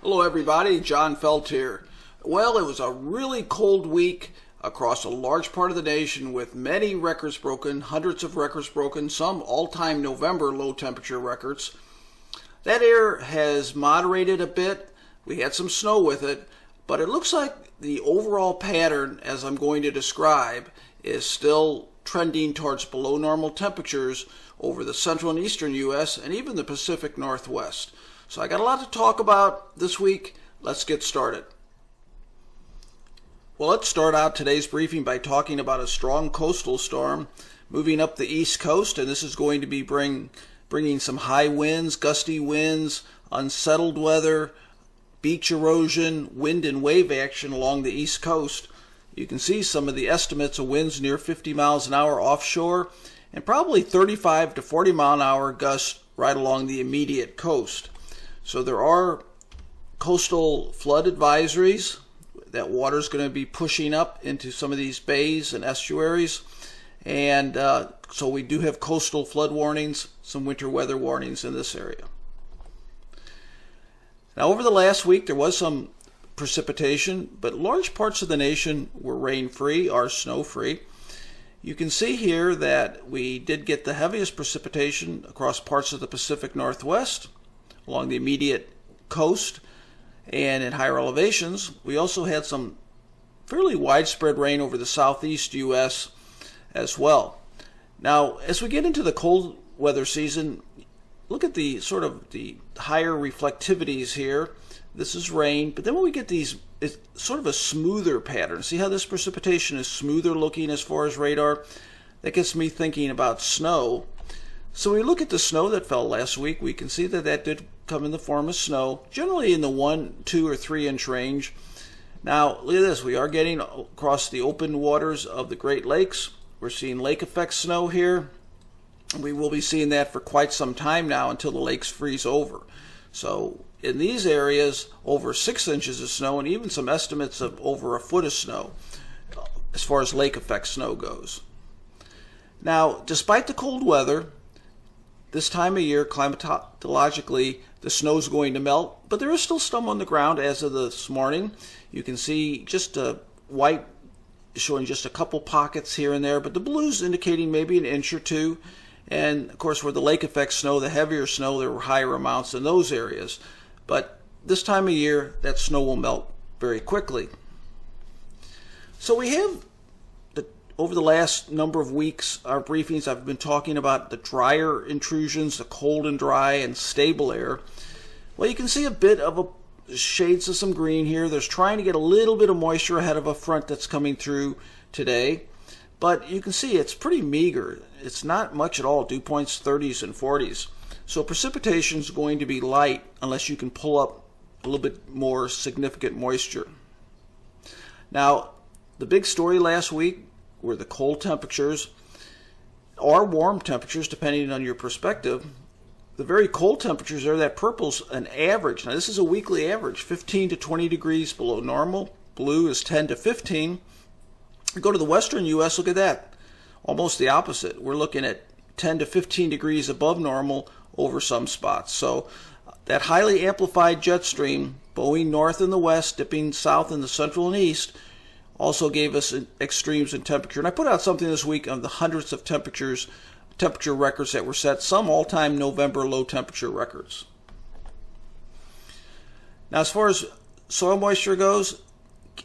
Hello everybody, John Felt here. Well, it was a really cold week across a large part of the nation with many records broken, hundreds of records broken, some all-time November low temperature records. That air has moderated a bit. We had some snow with it, but it looks like the overall pattern, as I'm going to describe, is still trending towards below normal temperatures over the central and eastern U.S. and even the Pacific Northwest. So I got a lot to talk about this week. Let's get started. Well, let's start out today's briefing by talking about a strong coastal storm moving up the east coast, and this is going to be bringing some high winds, gusty winds, unsettled weather, beach erosion, wind and wave action along the east coast. You can see some of the estimates of winds near 50 miles an hour offshore and probably 35 to 40 mile an hour gusts right along the immediate coast. So there are coastal flood advisories. That water is going to be pushing up into some of these bays and estuaries. And so we do have coastal flood warnings, some winter weather warnings in this area. Now, over the last week, there was some precipitation, but large parts of the nation were rain-free or snow-free. You can see here that we did get the heaviest precipitation across parts of the Pacific Northwest, along the immediate coast and in higher elevations. We also had some fairly widespread rain over the southeast U.S. as well. Now, as we get into the cold weather season, look at the sort of the higher reflectivities here. This is rain, but then when we get these, it's sort of a smoother pattern. See how this precipitation is smoother looking as far as radar? That gets me thinking about snow. So when we look at the snow that fell last week, we can see that that did come in the form of snow, generally in the 1, 2, or 3 inch range. Now, look at this. We are getting across the open waters of the Great Lakes. We're seeing lake effect snow here. We will be seeing that for quite some time now until the lakes freeze over. So in these areas, over 6 inches of snow and even some estimates of over a foot of snow as far as lake effect snow goes. Now, despite the cold weather, this time of year, climatologically, the snow is going to melt, but there is still some on the ground as of this morning. You can see just a white showing just a couple pockets here and there, but the blues indicating maybe an inch or two. And of course, where the lake effect snow, the heavier snow, there were higher amounts in those areas. But this time of year, that snow will melt very quickly. So we have, over the last number of weeks, our briefings, I've been talking about the drier intrusions, the cold and dry and stable air. Well, you can see a bit of shades of some green here. There's trying to get a little bit of moisture ahead of a front that's coming through today. But you can see it's pretty meager. It's not much at all, dew points 30s and 40s. So precipitation is going to be light unless you can pull up a little bit more significant moisture. Now, the big story last week were the cold temperatures or warm temperatures, depending on your perspective. The very cold temperatures there, that purple's an average. Now, this is a weekly average, 15 to 20 degrees below normal. Blue is 10 to 15. Go to the western U.S., look at that. Almost the opposite. We're looking at 10 to 15 degrees above normal over some spots. So that highly amplified jet stream, bowing north in the west, dipping south in the central and east, also gave us extremes in temperature. And I put out something this week on the hundreds of temperature records that were set, some all-time November low temperature records. Now, as far as soil moisture goes,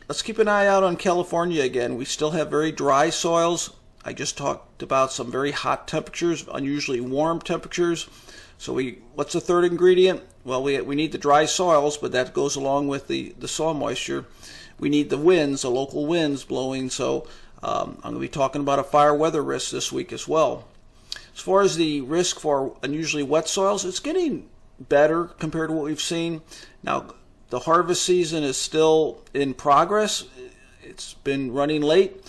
let's keep an eye out on California again. We still have very dry soils. I just talked about some very hot temperatures, unusually warm temperatures. So what's the third ingredient? Well, we need the dry soils, but that goes along with the soil moisture. We need the winds, the local winds blowing. So I'm going to be talking about a fire weather risk this week as well. As far as the risk for unusually wet soils, it's getting better compared to what we've seen. Now, the harvest season is still in progress. It's been running late,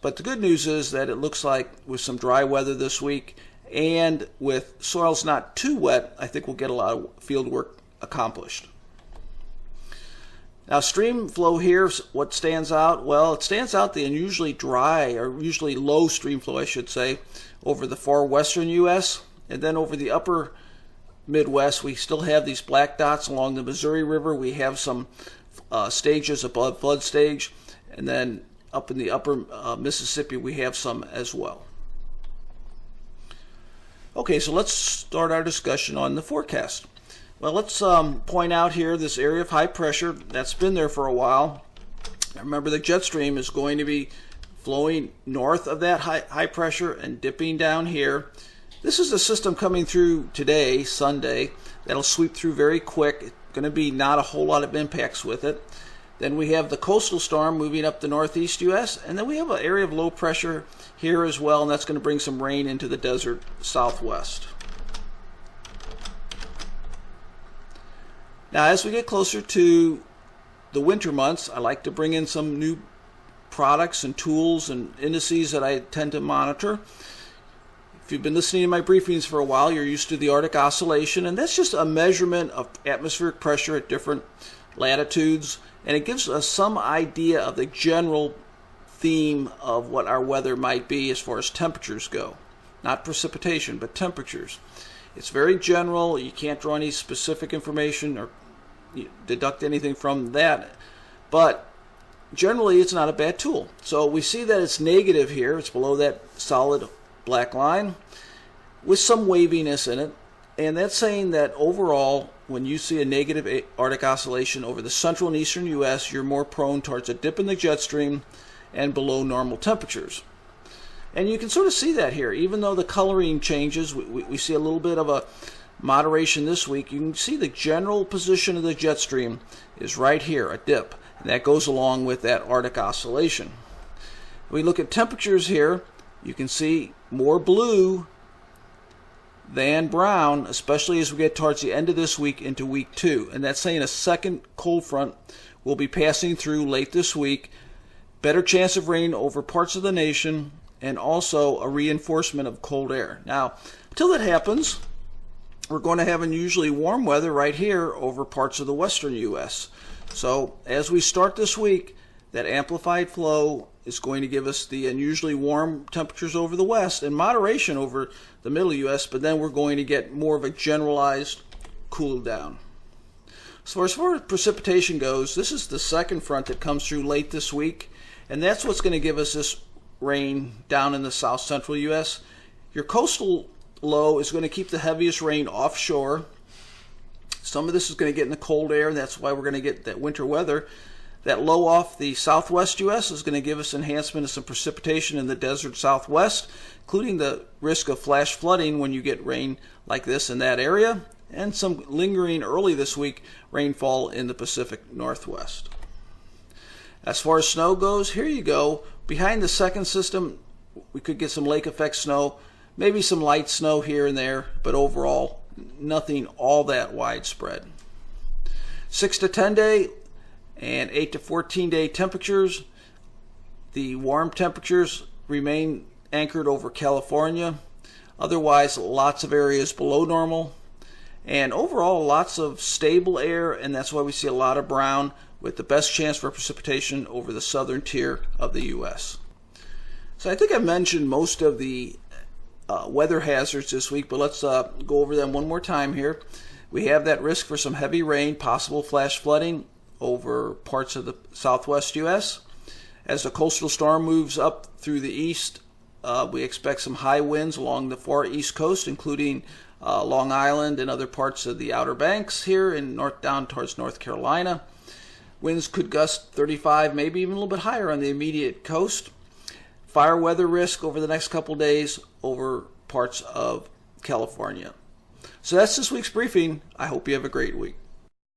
but the good news is that it looks like with some dry weather this week and with soils not too wet, I think we'll get a lot of field work accomplished. Now, stream flow here, what stands out? Well, it stands out the unusually dry, or usually low stream flow, I should say, over the far western U.S. and then over the upper Midwest, we still have these black dots along the Missouri River. We have some stages above flood stage, and then up in the upper Mississippi we have some as well. Okay, so let's start our discussion on the forecast. Well, let's point out here this area of high pressure that's been there for a while. Remember, the jet stream is going to be flowing north of that high pressure and dipping down here. This is a system coming through today, Sunday, that'll sweep through very quick. Going to be not a whole lot of impacts with it. Then we have the coastal storm moving up the northeast U.S., and then we have an area of low pressure here as well, and that's going to bring some rain into the desert southwest. Now, as we get closer to the winter months, I like to bring in some new products and tools and indices that I tend to monitor. If you've been listening to my briefings for a while, you're used to the Arctic Oscillation, and that's just a measurement of atmospheric pressure at different latitudes, and it gives us some idea of the general theme of what our weather might be as far as temperatures go. Not precipitation, but temperatures. It's very general. You can't draw any specific information or deduct anything from that, but generally it's not a bad tool. So we see that it's negative here. It's below that solid black line with some waviness in it, and that's saying that overall, when you see a negative Arctic oscillation over the central and eastern U.S., you're more prone towards a dip in the jet stream and below normal temperatures. And you can sort of see that here. Even though the coloring changes, we see a little bit of a moderation this week. You can see the general position of the jet stream is right here, a dip, and that goes along with that Arctic oscillation. If we look at temperatures here, you can see more blue than brown, especially as we get towards the end of this week into week 2. And that's saying a second cold front will be passing through late this week. Better chance of rain over parts of the nation, and also a reinforcement of cold air. Now, until that happens, we're going to have unusually warm weather right here over parts of the western U.S. So as we start this week, that amplified flow is going to give us the unusually warm temperatures over the west and moderation over the middle U.S., but then we're going to get more of a generalized cool down. So as far as precipitation goes, this is the second front that comes through late this week, and that's what's going to give us this rain down in the south central U.S. Your coastal low is going to keep the heaviest rain offshore. Some of this is going to get in the cold air, and that's why we're going to get that winter weather. That low off the southwest U.S. is going to give us enhancement of some precipitation in the desert southwest, including the risk of flash flooding when you get rain like this in that area, and some lingering early this week rainfall in the Pacific Northwest. As far as snow goes, here you go. Behind the second system, we could get some lake effect snow, maybe some light snow here and there, but overall, nothing all that widespread. 6 to 10 day and 8 to 14 day temperatures. The warm temperatures remain anchored over California. Otherwise, lots of areas below normal. And overall, lots of stable air, and that's why we see a lot of brown, with the best chance for precipitation over the southern tier of the U.S. So I think I mentioned most of the weather hazards this week, but let's go over them one more time here. We have that risk for some heavy rain, possible flash flooding over parts of the southwest U.S. As the coastal storm moves up through the east, we expect some high winds along the far east coast, including Long Island and other parts of the Outer Banks here and down towards North Carolina. Winds could gust 35, maybe even a little bit higher on the immediate coast. Fire weather risk over the next couple days over parts of California. So that's this week's briefing. I hope you have a great week.